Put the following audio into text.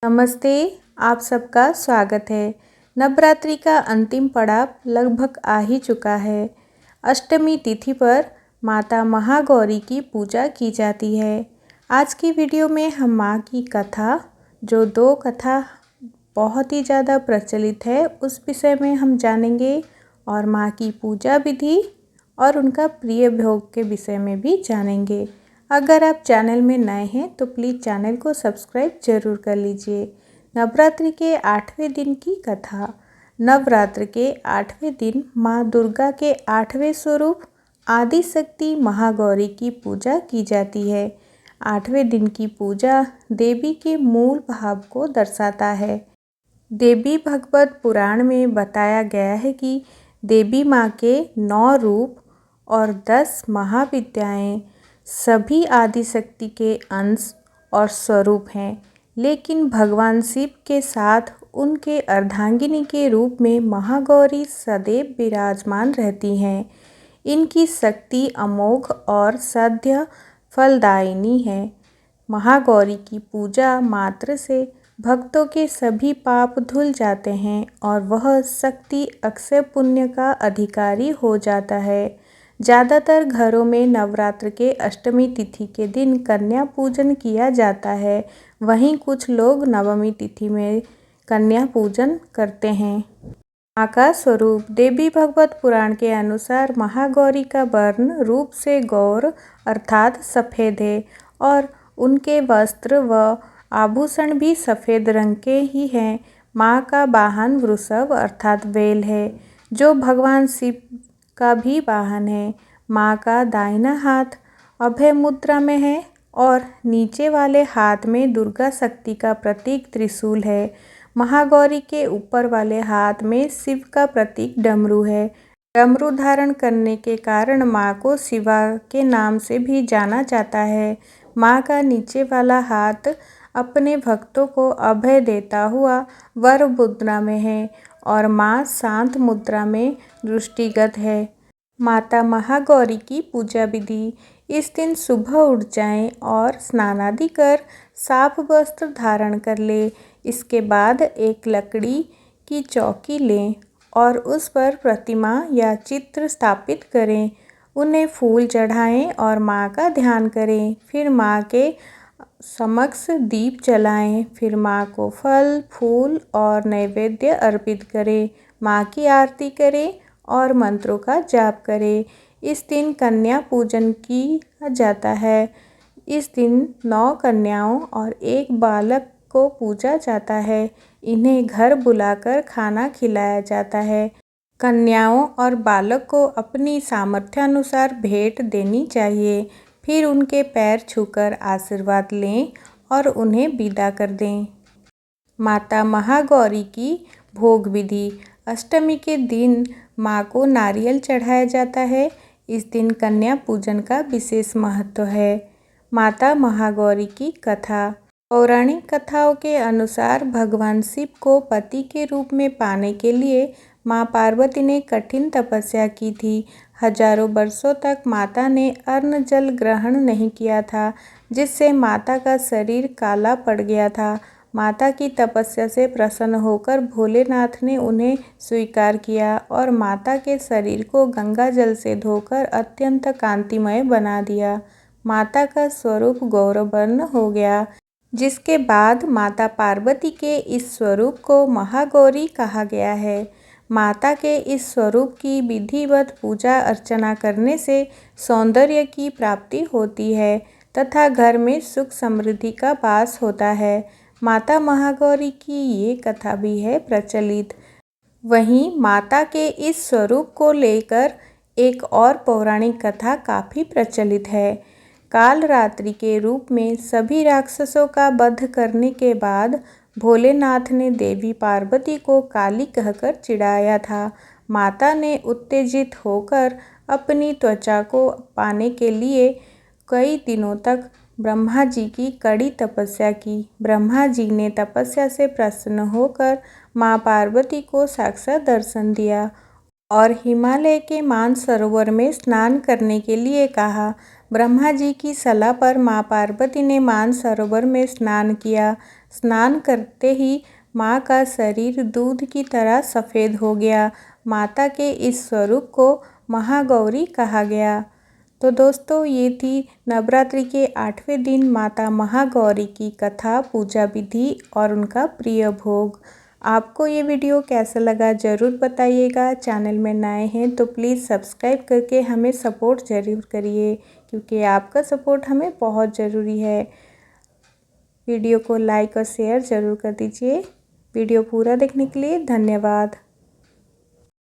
नमस्ते, आप सबका स्वागत है। नवरात्रि का अंतिम पड़ाव लगभग आ ही चुका है। अष्टमी तिथि पर माता महागौरी की पूजा की जाती है। आज की वीडियो में हम माँ की कथा, जो दो कथा बहुत ही ज़्यादा प्रचलित है, उस विषय में हम जानेंगे और माँ की पूजा विधि और उनका प्रिय भोग के विषय में भी जानेंगे। अगर आप चैनल में नए हैं तो प्लीज़ चैनल को सब्सक्राइब जरूर कर लीजिए। नवरात्रि के 8वें दिन की कथा। नवरात्र के 8वें दिन माँ दुर्गा के 8वें स्वरूप आदि शक्ति महागौरी की पूजा की जाती है। 8वें दिन की पूजा देवी के मूल भाव को दर्शाता है। देवी भागवत पुराण में बताया गया है कि देवी माँ के 9 रूप और 10 महाविद्याएं सभी आदिशक्ति के अंश और स्वरूप हैं, लेकिन भगवान शिव के साथ उनके अर्धांगिनी के रूप में महागौरी सदैव विराजमान रहती हैं। इनकी शक्ति अमोघ और सद्य फलदायिनी है। महागौरी की पूजा मात्र से भक्तों के सभी पाप धुल जाते हैं और वह शक्ति अक्षय पुण्य का अधिकारी हो जाता है। ज़्यादातर घरों में नवरात्र के अष्टमी तिथि के दिन कन्या पूजन किया जाता है, वहीं कुछ लोग नवमी तिथि में कन्या पूजन करते हैं। माँ का स्वरूप। देवी भागवत पुराण के अनुसार महागौरी का वर्ण रूप से गौर अर्थात सफ़ेद है और उनके वस्त्र व आभूषण भी सफ़ेद रंग के ही हैं। माँ का वाहन वृषभ अर्थात बैल है, जो भगवान शिव का भी वाहन है। माँ का दाहिना हाथ अभय मुद्रा में है और नीचे वाले हाथ में दुर्गा शक्ति का प्रतीक त्रिशूल है। महागौरी के ऊपर वाले हाथ में शिव का प्रतीक डमरू है। डमरू धारण करने के कारण माँ को शिवा के नाम से भी जाना जाता है। माँ का नीचे वाला हाथ अपने भक्तों को अभय देता हुआ वर मुद्रा में है और माँ शांत मुद्रा में दृष्टिगत है। माता महागौरी की पूजा विधि। इस दिन सुबह उठ जाएं और स्नानादि कर साफ वस्त्र धारण कर ले। इसके बाद एक लकड़ी की चौकी लें और उस पर प्रतिमा या चित्र स्थापित करें। उन्हें फूल चढ़ाएं और माँ का ध्यान करें। फिर माँ के समक्ष दीप जलाएं। फिर माँ को फल, फूल और नैवेद्य अर्पित करें। माँ की आरती करें और मंत्रों का जाप करें। इस दिन कन्या पूजन किया जाता है। इस दिन 9 कन्याओं और 1 बालक को पूजा जाता है। इन्हें घर बुलाकर खाना खिलाया जाता है। कन्याओं और बालक को अपनी सामर्थ्यानुसार भेंट देनी चाहिए। फिर उनके पैर छूकर आशीर्वाद लें और उन्हें विदा कर दें। माता महागौरी की भोग विधि। अष्टमी के दिन माँ को नारियल चढ़ाया जाता है। इस दिन कन्या पूजन का विशेष महत्व है। माता महागौरी की कथा। पौराणिक कथाओं के अनुसार भगवान शिव को पति के रूप में पाने के लिए माँ पार्वती ने कठिन तपस्या की थी। हजारों वर्षों तक माता ने अन्न जल ग्रहण नहीं किया था, जिससे माता का शरीर काला पड़ गया था। माता की तपस्या से प्रसन्न होकर भोलेनाथ ने उन्हें स्वीकार किया और माता के शरीर को गंगा जल से धोकर अत्यंत कांतिमय बना दिया। माता का स्वरूप गौरवर्ण हो गया, जिसके बाद माता पार्वती के इस स्वरूप को महागौरी कहा गया है। माता के इस स्वरूप की विधिवत पूजा अर्चना करने से सौंदर्य की प्राप्ति होती है तथा घर में सुख समृद्धि का वास होता है। माता महागौरी की ये कथा भी है प्रचलित। वहीं माता के इस स्वरूप को लेकर एक और पौराणिक कथा काफ़ी प्रचलित है। कालरात्रि के रूप में सभी राक्षसों का वध करने के बाद भोलेनाथ ने देवी पार्वती को काली कहकर चिढ़ाया था। माता ने उत्तेजित होकर अपनी त्वचा को पाने के लिए कई दिनों तक ब्रह्मा जी की कड़ी तपस्या की। ब्रह्मा जी ने तपस्या से प्रसन्न होकर माँ पार्वती को साक्षात दर्शन दिया और हिमालय के मानसरोवर में स्नान करने के लिए कहा। ब्रह्मा जी की सलाह पर माँ पार्वती ने मानसरोवर में स्नान किया। स्नान करते ही माँ का शरीर दूध की तरह सफ़ेद हो गया। माता के इस स्वरूप को महागौरी कहा गया। तो दोस्तों, ये थी नवरात्रि के 8वें दिन माता महागौरी की कथा, पूजा विधि और उनका प्रिय भोग। आपको ये वीडियो कैसा लगा ज़रूर बताइएगा। चैनल में नए हैं तो प्लीज़ सब्सक्राइब करके हमें सपोर्ट ज़रूर करिए, क्योंकि आपका सपोर्ट हमें बहुत ज़रूरी है। वीडियो को लाइक और शेयर ज़रूर कर दीजिए। वीडियो पूरा देखने के लिए धन्यवाद।